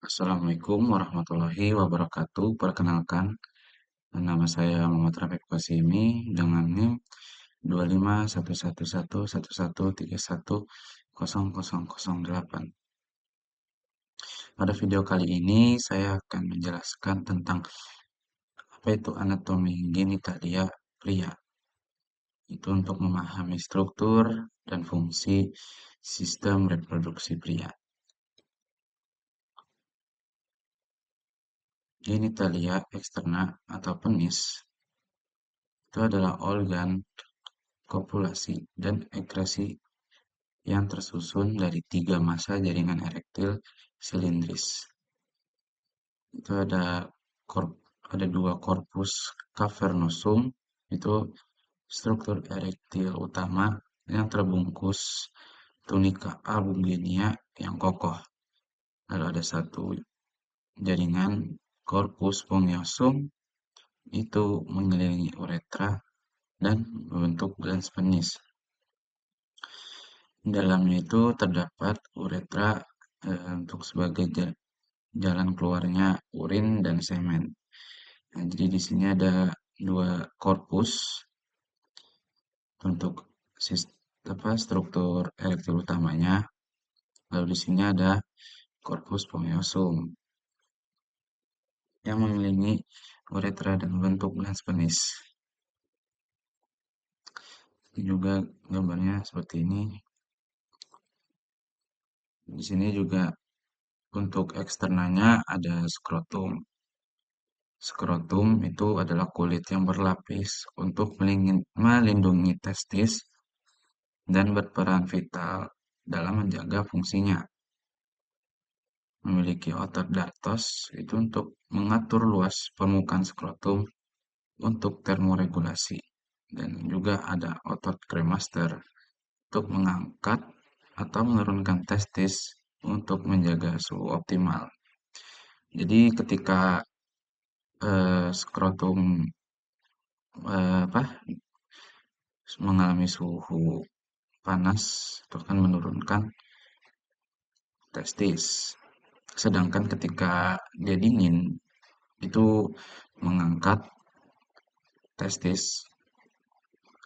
Assalamualaikum warahmatullahi wabarakatuh. Perkenalkan, nama saya Muhammad Rafiq Qasimi dengan NIM 251111313108. Pada video kali ini saya akan menjelaskan tentang apa itu anatomi genitalia pria. Itu untuk memahami struktur dan fungsi sistem reproduksi pria. Genitalia eksterna atau penis itu adalah organ kopulasi dan ekresi yang tersusun dari 3 massa jaringan erektil silindris. Itu ada 2 korpus cavernosum, itu struktur erektil utama yang terbungkus tunika albumina yang kokoh. Lalu ada 1 jaringan korpus spongiosum, itu mengelilingi uretra dan membentuk glans penis. Di dalamnya itu terdapat uretra untuk sebagai jalan keluarnya urin dan semen. Nah, jadi di sini ada 2 korpus untuk struktur erektil utamanya. Lalu di sini ada korpus spongiosum yang mengelilingi uretra dan membentuk glans penis. Ini juga gambarnya seperti ini. Di sini juga untuk eksternanya ada skrotum. Skrotum itu adalah kulit yang berlapis untuk melindungi testis dan berperan vital dalam menjaga fungsinya. Memiliki otot dartos itu untuk mengatur luas permukaan skrotum untuk termoregulasi. Dan juga ada otot kremaster untuk mengangkat atau menurunkan testis untuk menjaga suhu optimal. Jadi ketika skrotum mengalami suhu panas itu akan menurunkan testis. Sedangkan ketika dia dingin itu mengangkat testis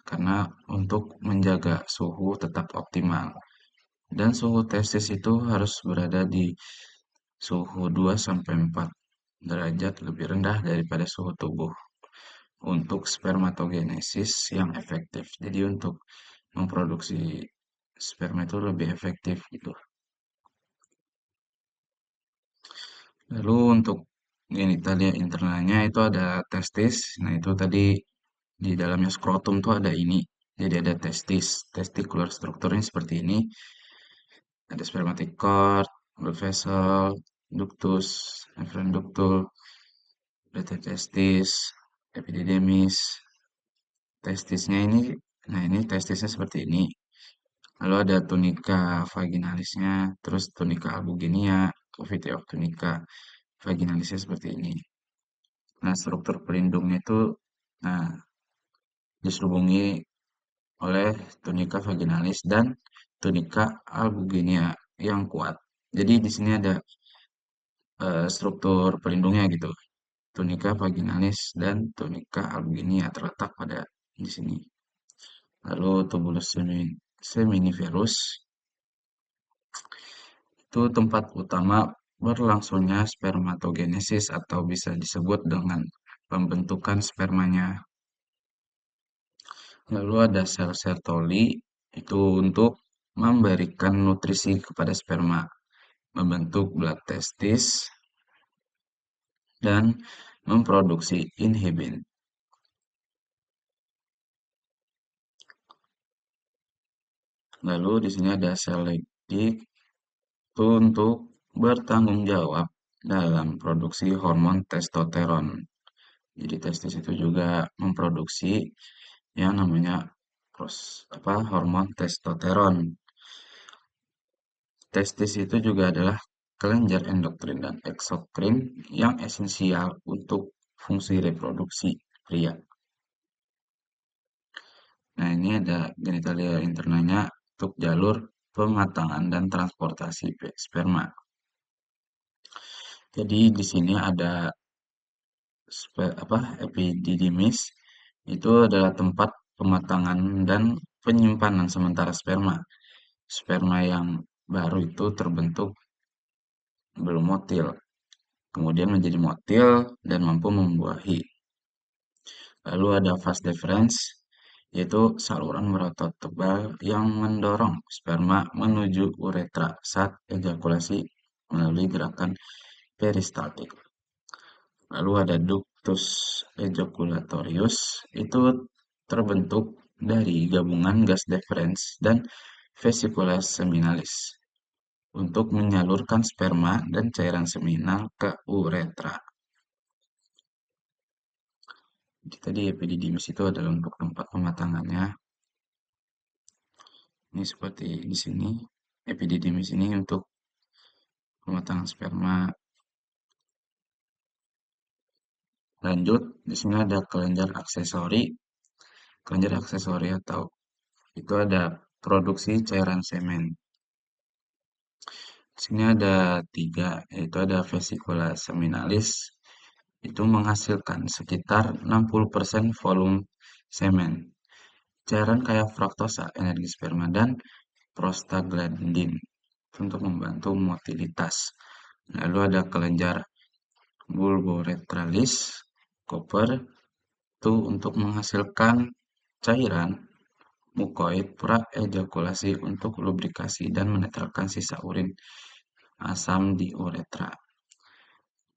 karena untuk menjaga suhu tetap optimal. Dan suhu testis itu harus berada di suhu 2-4 derajat lebih rendah daripada suhu tubuh untuk spermatogenesis yang efektif. Jadi untuk memproduksi sperma itu lebih efektif gitu. Lalu untuk genitalia internalnya itu ada testis. Nah, itu tadi di dalamnya skrotum tuh ada ini. Jadi ada testis, testicular strukturnya seperti ini. Ada spermatic cord, blood vessel, ductus, efferent ductul, testis, epididymis. Testisnya ini, nah ini testisnya seperti ini. Lalu ada tunica vaginalisnya, terus tunica albuginea, cavity of tunica vaginalisnya seperti ini. Nah, struktur pelindungnya itu nah diselubungi oleh tunica vaginalis dan tunica albuginea yang kuat. Jadi di sini ada struktur pelindungnya gitu. Tunica vaginalis dan tunica albuginea terletak pada di sini. Lalu tubulus seminiferus itu tempat utama berlangsungnya spermatogenesis atau bisa disebut dengan pembentukan spermanya. Lalu ada sel Sertoli itu untuk memberikan nutrisi kepada sperma, membentuk blood testis, dan memproduksi inhibin. Lalu di sini ada sel Leydig itu untuk bertanggung jawab dalam produksi hormon testosteron. Jadi testis itu juga memproduksi yang namanya hormon testosteron. Testis itu juga adalah kelenjar endokrin dan eksokrin yang esensial untuk fungsi reproduksi pria. Nah, ini ada genitalia internalnya untuk jalur pematangan dan transportasi sperma. Jadi di sini ada epididymis itu adalah tempat pematangan dan penyimpanan sementara sperma. Sperma yang baru itu terbentuk belum motil, kemudian menjadi motil dan mampu membuahi. Lalu ada vas deferens, yaitu saluran berotot tebal yang mendorong sperma menuju uretra saat ejakulasi melalui gerakan peristaltik. Lalu ada ductus ejaculatorius, itu terbentuk dari gabungan gas deferens dan vesicula seminalis untuk menyalurkan sperma dan cairan seminal ke uretra. Jadi tadi epididymis itu adalah untuk tempat pematangannya. Ini seperti di sini. Epididymis ini untuk pematangan sperma. Lanjut, di sini ada kelenjar aksesori. Kelenjar aksesori atau itu ada produksi cairan semen. Di sini ada tiga, yaitu ada vesicula seminalis. Itu menghasilkan sekitar 60% volume semen. Cairan kaya fruktosa, energi sperma, dan prostaglandin untuk membantu motilitas. Lalu ada kelenjar bulboretralis, koper, itu untuk menghasilkan cairan mukoid pra-ejakulasi untuk lubrikasi dan menetralkan sisa urin asam di uretra.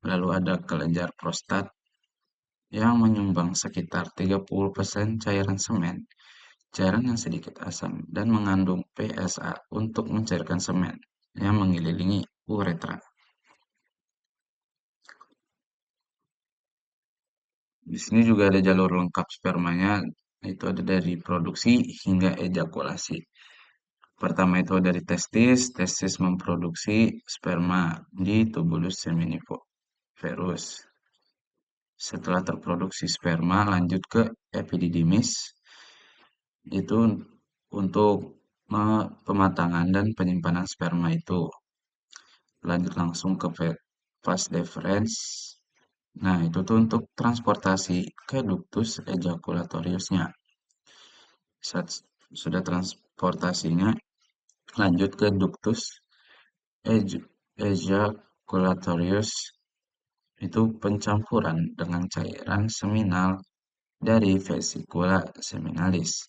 Lalu ada kelenjar prostat yang menyumbang sekitar 30% cairan semen, cairan yang sedikit asam, dan mengandung PSA untuk mencairkan semen yang mengelilingi uretra. Di sini juga ada jalur lengkap spermanya, itu ada dari produksi hingga ejakulasi. Pertama itu dari testis, testis memproduksi sperma di tubulus seminiferus. Setelah terproduksi sperma, lanjut ke epididymis, itu untuk pematangan dan penyimpanan sperma itu. Lanjut langsung ke vas deferens. Nah, itu tuh untuk transportasi ke ductus ejaculatoriusnya. Saat sudah transportasinya, lanjut ke ductus ejaculatorius, itu pencampuran dengan cairan seminal dari vesicula seminalis.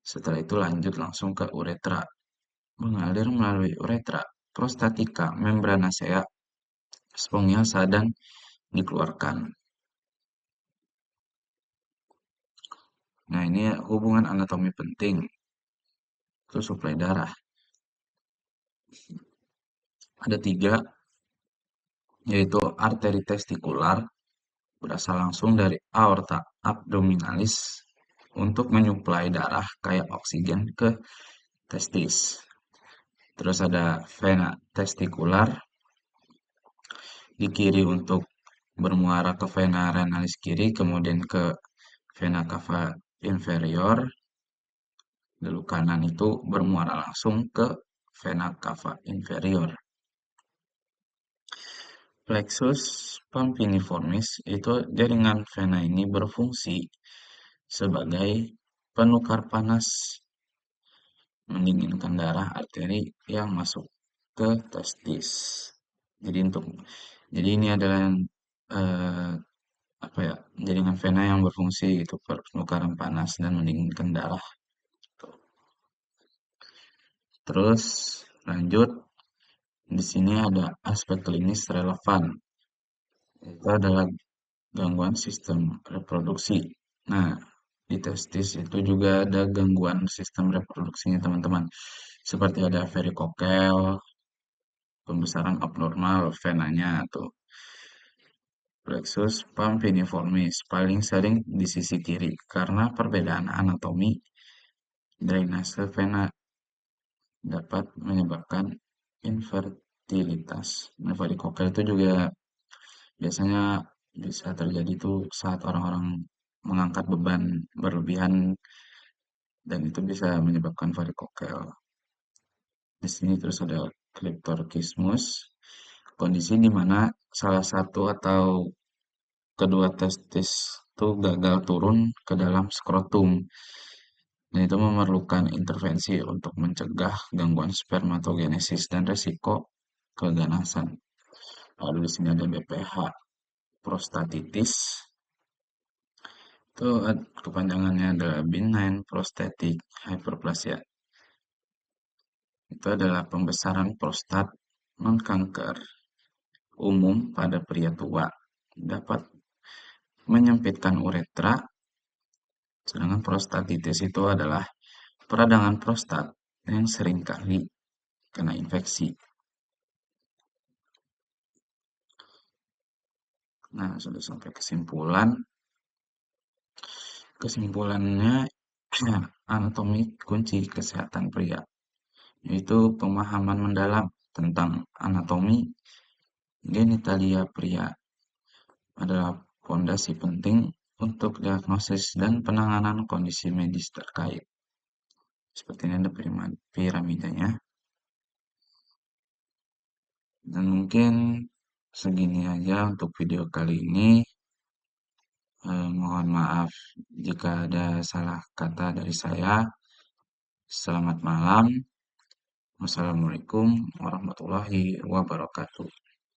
Setelah itu lanjut langsung ke uretra. Mengalir melalui uretra, prostatika, membranacea, spongiosa, dan dikeluarkan. Nah, ini hubungan anatomi penting. Itu suplai darah. Ada tiga, yaitu arteri testikular, berasal langsung dari aorta abdominalis untuk menyuplai darah kayak oksigen ke testis. Terus ada vena testikular di kiri untuk bermuara ke vena renalis kiri, kemudian ke vena cava inferior. Lalu kanan itu bermuara langsung ke vena cava inferior. Plexus pampiniformis itu jaringan vena ini berfungsi sebagai penukar panas mendinginkan darah arteri yang masuk ke testis. Jadi ini adalah eh, apa ya, jaringan vena yang berfungsi itu penukaran panas dan mendinginkan darah. Terus lanjut, di sini ada aspek klinis relevan. Itu adalah gangguan sistem reproduksi. Nah, di testis itu juga ada gangguan sistem reproduksinya teman-teman. Seperti ada varikokel, pembesaran abnormal venanya atau plexus pampiniformis paling sering di sisi kiri karena perbedaan anatomi drainase vena dapat menyebabkan infertilitas. Nah, varikokel itu juga biasanya bisa terjadi tuh saat orang-orang mengangkat beban berlebihan dan itu bisa menyebabkan varikokel. Di sini terus ada kleptorkismus. kondisi di mana salah satu atau kedua testis itu gagal turun ke dalam skrotum. Dan itu memerlukan intervensi untuk mencegah gangguan spermatogenesis dan resiko keganasan. Lalu di sini ada BPH, prostatitis. Itu kepanjangannya adalah benign prostatic hyperplasia. Itu adalah pembesaran prostat non-kanker umum pada pria tua. Dapat menyempitkan uretra, sedangkan prostatitis itu adalah peradangan prostat yang seringkali kena infeksi. Nah, sudah sampai kesimpulan. Kesimpulannya, anatomi kunci kesehatan pria, yaitu pemahaman mendalam tentang anatomi genitalia pria adalah fondasi penting untuk diagnosis dan penanganan kondisi medis terkait. Seperti ini ada piramidanya. Dan mungkin segini aja untuk video kali ini. Mohon maaf jika ada salah kata dari saya. Selamat malam. Wassalamualaikum warahmatullahi wabarakatuh.